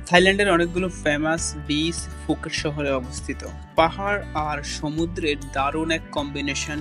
থাইল্যান্ডের অনেকগুলো famous beach Phuket শহরে অবস্থিত। পাহাড় আর সমুদ্রের দারুণ এক কম্বিনেশন,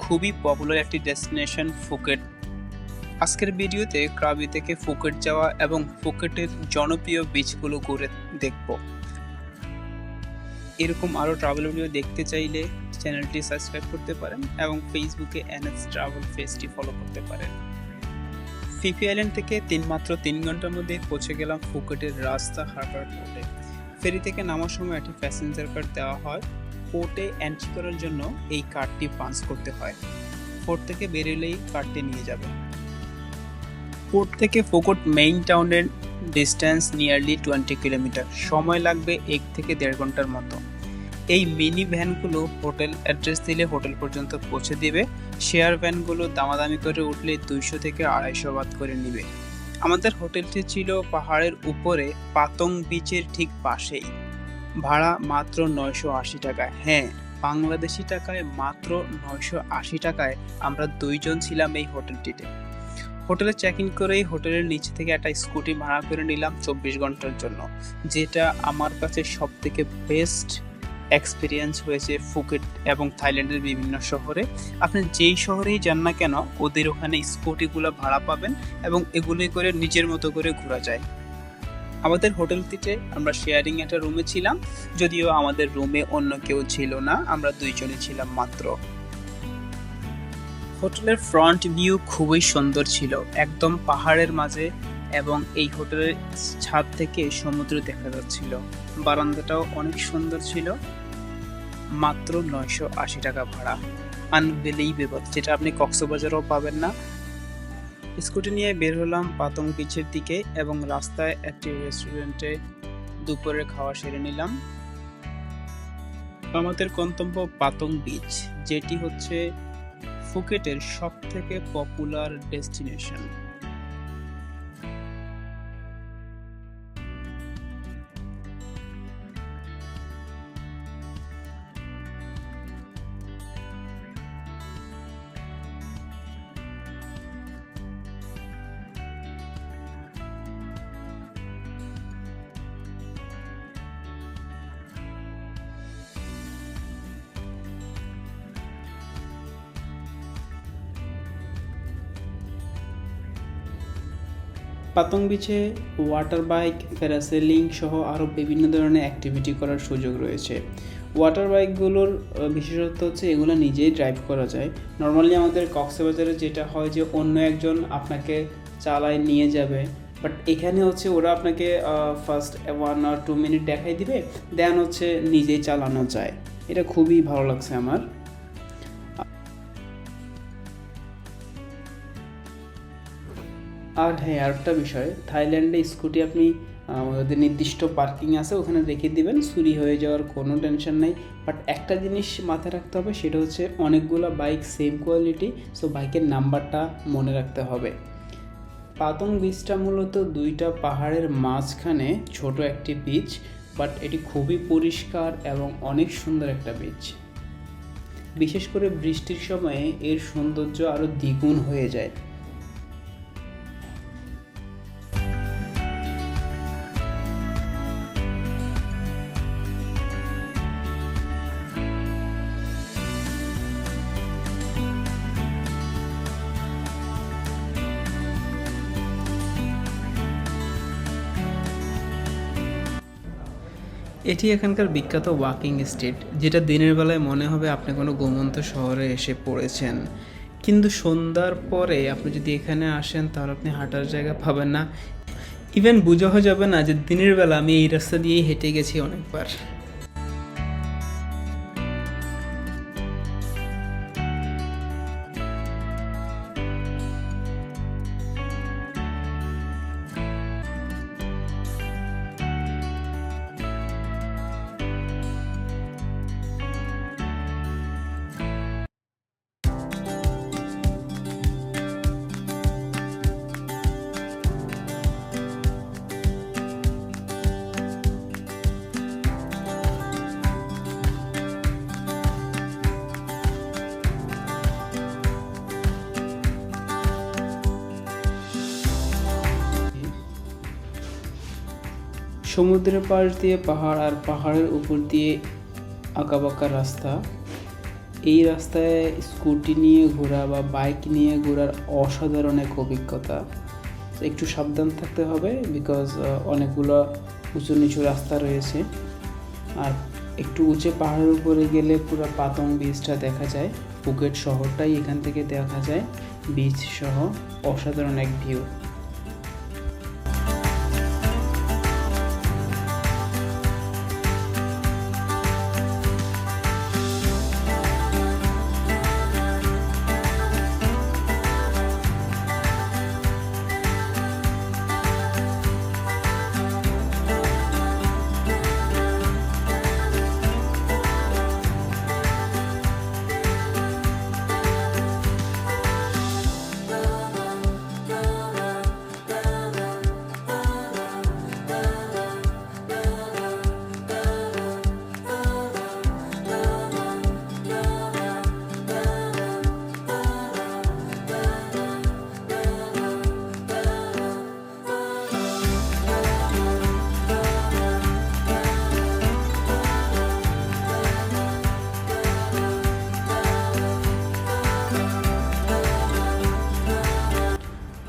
খুবই পপুলার একটি ডেস্টিনেশন ফুকেট। আজকের ভিডিওতে ক্রাবি থেকে ফুকেট যাওয়া এবং ফুকেটের জনপ্রিয় বিচগুলো ঘুরে দেখব। এরকম আরও ট্রাভেল ভিডিও দেখতে চাইলে চ্যানেলটি সাবস্ক্রাইব করতে পারেন এবং ফেসবুকে এনএস ট্রাভেল পেজটি ফলো করতে পারেন। ফিফি আইল্যান্ড থেকে মাত্র 3 ঘন্টার মধ্যে পৌঁছে গেলাম ফুকেটের রাস্তা হারবার পোর্টে। ফেরি থেকে নামার সময় একটি প্যাসেঞ্জার কার্ড দেওয়া হয়। পোর্টে এন্ট্রি করার জন্য এই কার্ডটি পাঞ্চ করতে হয়। পোর্ট থেকে বেরোলেই কার্ডটি নিয়ে যাবে। পোর্ট থেকে ফুকেট মেইন টাউনের ডিস্টেন্স নিয়ারলি 20 কিলোমিটার। সময় লাগবে 1 থেকে 1.5 ঘন্টার মতো। এই মিনি ভ্যানগুলো হোটেল অ্যাড্রেস দিলে হোটেল পর্যন্ত পৌঁছে দিবে। শেয়ার ভ্যানগুলো দামাদামি করে উঠলে 200 থেকে 250 বাত করে নিবে। আমাদের হোটেলটি ছিল পাহাড়ের উপরে পাতং বিচের ঠিক পাশেই। ভাড়া মাত্র 980 টাকায়। হ্যাঁ, বাংলাদেশি টাকায় মাত্র 980 টাকায় আমরা 2 জন ছিলাম এই হোটেলটিতে। হোটেলে চেক ইন করেই হোটেলের নিচে থেকে একটা স্কুটি ভাড়া করে নিলাম 24 ঘন্টার জন্য, যেটা আমার কাছে সব থেকে বেস্ট এক্সপিরিয়েন্স হয়েছে ফুকেট এবং থাইল্যান্ডের বিভিন্ন শহরে। আপনি যেই শহরেই যান না কেন, ওদের ওখানে স্কুটিগুলো ভাড়া পাবেন এবং এগুলি করে নিজের মতো করে ঘোরা যায়। আমাদের হোটেলটিতে আমরা শেয়ারিং একটা রুমে ছিলাম, যদিও আমাদের রুমে অন্য কেউ ছিল না, আমরা 2 জনই ছিলাম মাত্র। হোটেলের ফ্রন্ট ভিউ খুবই সুন্দর ছিল, একদম পাহাড়ের মাঝে, এবং এই হোটেলের ছাদ থেকে সমুদ্র দেখা যাচ্ছিল। বারান্দাটাও অনেক সুন্দর ছিল। মাত্র 980 টাকা ভাড়া, আনবিলিভেবল, যেটা আপনি কক্সবাজারেও পাবেন না। স্কুটি নিয়ে বের হলাম পাতং বিচের দিকে এবং রাস্তায় একটি রেস্টুরেন্টে দুপুরের খাওয়া সেরে নিলাম। আমাদের গন্তব্য পাতং বিচ, যেটি হচ্ছে ফুকেটের সব থেকে পপুলার ডেস্টিনেশন। পাতং বিচে ওয়াটার বাইক, প্যারাসেলিং সহ আরও বিভিন্ন ধরনের অ্যাক্টিভিটি করার সুযোগ রয়েছে। ওয়াটার বাইকগুলোর বিশেষত্ব হচ্ছে এগুলো নিজেই ড্রাইভ করা যায়। নর্মালি আমাদের কক্সবাজারে যেটা হয় যে অন্য একজন আপনাকে চালায় নিয়ে যাবে, বাট এখানে হচ্ছে ওরা আপনাকে ফার্স্ট 1 or 2 মিনিট দেখাই দিবে, দেন হচ্ছে নিজেই চালানো যায়। এটা খুবই ভালো লাগছে আমার। আর হ্যাঁ, আরেকটা বিষয়, থাইল্যান্ডে স্কুটি আপনি ওদের নির্দিষ্ট পার্কিং আছে, ওখানে রেখে দিবেন, চুরি হয়ে যাওয়ার কোনো টেনশন নেই। বাট একটা জিনিস মাথায় রাখতে হবে, সেটা হচ্ছে অনেকগুলো বাইক সেম কোয়ালিটি, সো বাইকের নাম্বারটা মনে রাখতে হবে। পাতং বিচটা মূলত 2টা পাহাড়ের মাঝখানে ছোট একটি বিচ, বাট এটি খুবই পরিষ্কার এবং অনেক সুন্দর একটা বিচ। বিশেষ করে বৃষ্টির সময়ে এর সৌন্দর্য আরও দ্বিগুণ হয়ে যায়। এটি এখানকার বিখ্যাত ওয়াকিং স্ট্রিট, যেটা দিনের বেলায় মনে হবে আপনি কোনো ঘুমন্ত শহরে এসে পড়েছেন, কিন্তু সন্ধ্যার পরে আপনি যদি এখানে আসেন তাহলে আপনি হাঁটার জায়গা পাবেন না। ইভেন বোঝা যাবে না যে দিনের বেলা আমি এই রাস্তা দিয়েই হেঁটে গেছি অনেকবার। সমুদ্রের পাশ দিয়ে পাহাড় আর পাহাড়ের উপর দিয়ে আঁকাবাঁকা রাস্তা। এই রাস্তায় স্কুটি নিয়ে ঘোরা বা বাইক নিয়ে ঘোরার অসাধারণ এক অভিজ্ঞতা। একটু সাবধান থাকতে হবে, বিকজ অনেকগুলো উঁচু নিচু রাস্তা রয়েছে। আর একটু উঁচু পাহাড়ের উপরে গেলে পুরো পাতং বিচটা দেখা যায়। ফুকেট শহরটাই এখান থেকে দেখা যায়, বিচ সহ অসাধারণ এক ভিউ।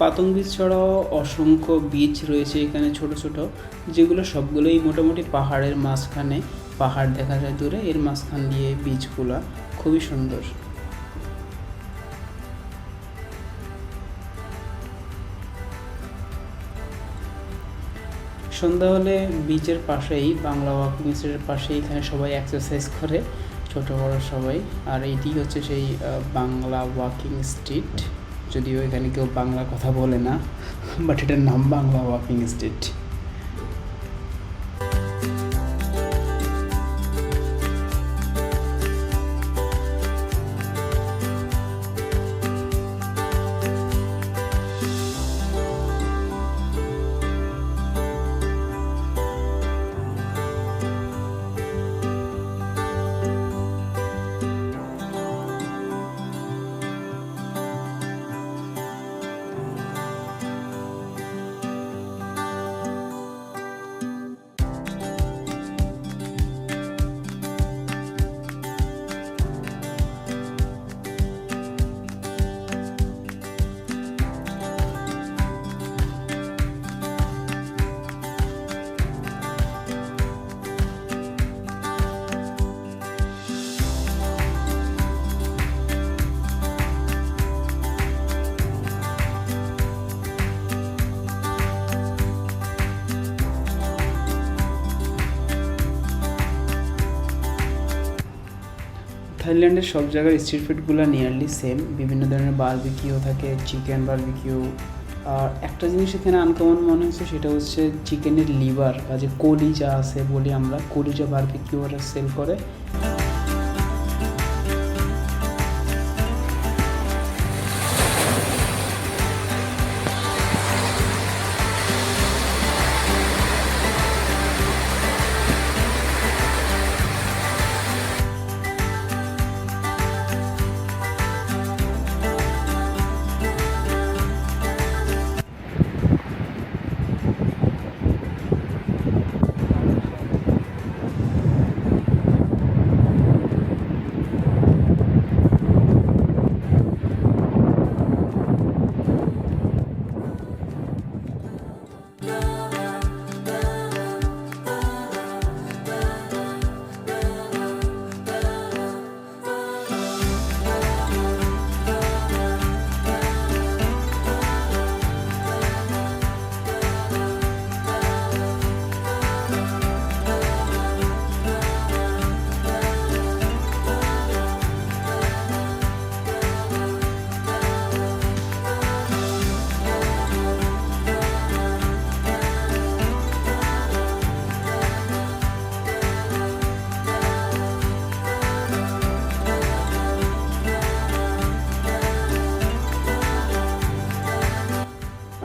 পাতং বিচ ছাড়াও অসংখ্য বিচ রয়েছে এখানে ছোট ছোট, যেগুলো সবগুলোই মোটামুটি পাহাড়ের মাঝখানে। পাহাড় দেখা যায় দূরে, এর মাঝখান দিয়ে বিচগুলা খুবই সুন্দর। সন্ধ্যা হলে বিচের পাশেই, বাংলা ওয়াকিং স্ট্রিটের পাশেই এখানে সবাই এক্সারসাইজ করে, ছোট বড় সবাই। আর এইটি হচ্ছে সেই বাংলা ওয়াকিং স্ট্রিট। যদিও এখানে কেউ বাংলা কথা বলে না, বাট এটার নাম বাংলা ওয়াকিং স্ট্রিট। থাইল্যান্ডের সব জায়গার স্ট্রিট ফুডগুলো নিয়ারলি সেম। বিভিন্ন ধরনের বারবিকিউ থাকে, চিকেন বারবিকিউ। আর একটা জিনিস এখানে আনকমন মনে হচ্ছে, সেটা হচ্ছে চিকেনের লিভার বা যে কলিজা আছে বলি আমরা, কলিজা বারবিকিউ ওরা সেল করে।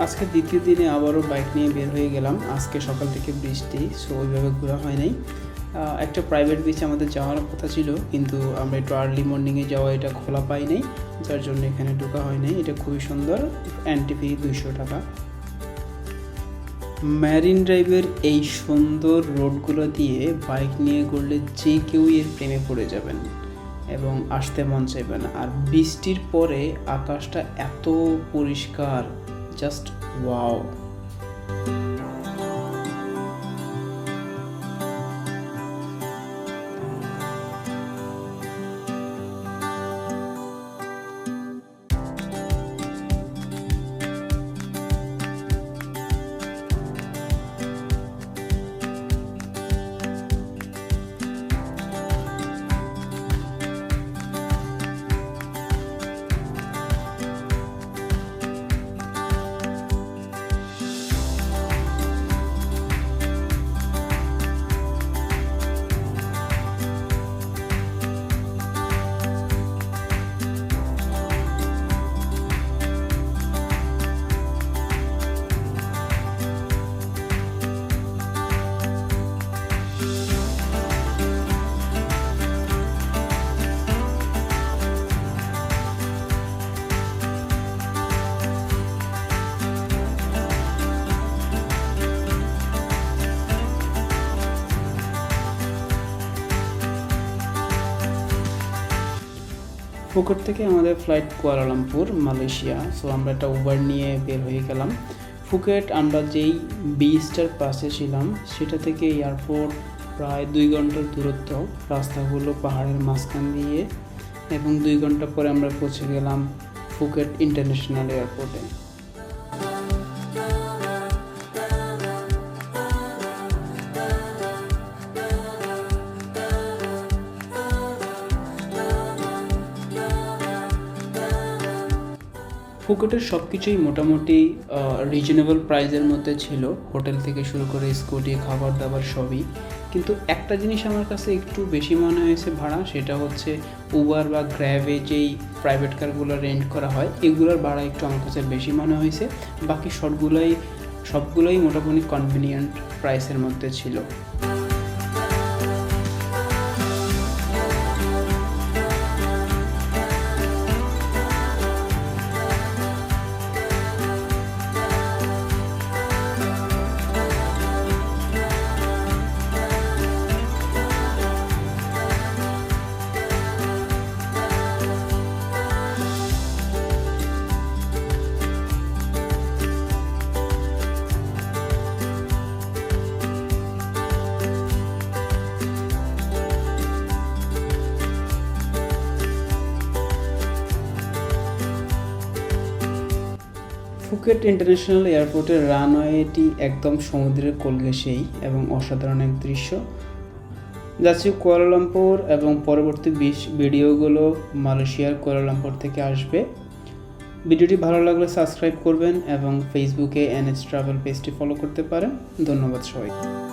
আজকে দ্বিতীয় দিনে আবারও বাইক নিয়ে বের হয়ে গেলাম। আজকে সকাল থেকে বৃষ্টি, সো ওইভাবে ঘোরা হয় নাই। একটা প্রাইভেট বিচ আমাদের যাওয়ার কথা ছিল, কিন্তু আমরা একটু আর্লি মর্নিংয়ে যাওয়া, এটা খোলা পাই নাই, যার জন্য এখানে ঢোকা হয় নাই। এটা খুবই সুন্দর, এন্ট্রি ফি 200 টাকা। ম্যারিন ড্রাইভের এই সুন্দর রোডগুলো দিয়ে বাইক নিয়ে ঘুরলে যে কেউই এর প্রেমে পড়ে যাবেন এবং আসতে মন চাইবে না। আর বৃষ্টির পরে আকাশটা এত পরিষ্কার, জাস্ট ওয়াও। ফুকেট থেকে আমাদের ফ্লাইট কুয়ালালামপুর, মালয়েশিয়া। সো আমরা একটা উবার নিয়ে বের হয়ে গেলাম ফুকেট। আমরা যেই বিচটার পাশে ছিলাম সেটা থেকে এয়ারপোর্ট প্রায় 2 ঘন্টার দূরত্ব, রাস্তাগুলো পাহাড়ের মাঝখান দিয়ে, এবং 2 ঘন্টা পরে আমরা পৌঁছে গেলাম ফুকেট ইন্টারন্যাশনাল এয়ারপোর্টে। ফুকেটের সব কিছুই মোটামুটি রিজনেবল প্রাইসের মধ্যে ছিল, হোটেল থেকে শুরু করে স্কুটি, খাবার দাবার সবই। কিন্তু একটা জিনিস আমার কাছে একটু বেশি মনে হয়েছে ভাড়া, সেটা হচ্ছে উবার বা গ্র্যাবে যেই প্রাইভেট কারগুলো রেন্ট করা হয় এগুলোর ভাড়া একটু আমার কাছে বেশি মনে হয়েছে। বাকি সবগুলোই মোটামুটি কনভিনিয়েন্ট প্রাইসের মধ্যে ছিল। ফুকেট ইন্টারন্যাশনাল এয়ারপোর্টের রানওয়েটি একদম সমুদ্রের কোল ঘেঁষেই এবং অসাধারণ এক দৃশ্য। যাচ্ছি কুয়ালালামপুর এবং পরবর্তী ভিডিওগুলো মালয়েশিয়ার কুয়ালালামপুর থেকে আসবে। ভিডিওটি ভালো লাগলে সাবস্ক্রাইব করবেন এবং ফেসবুকে NH ট্রাভেল পেজটি ফলো করতে পারেন। ধন্যবাদ সবাইকে।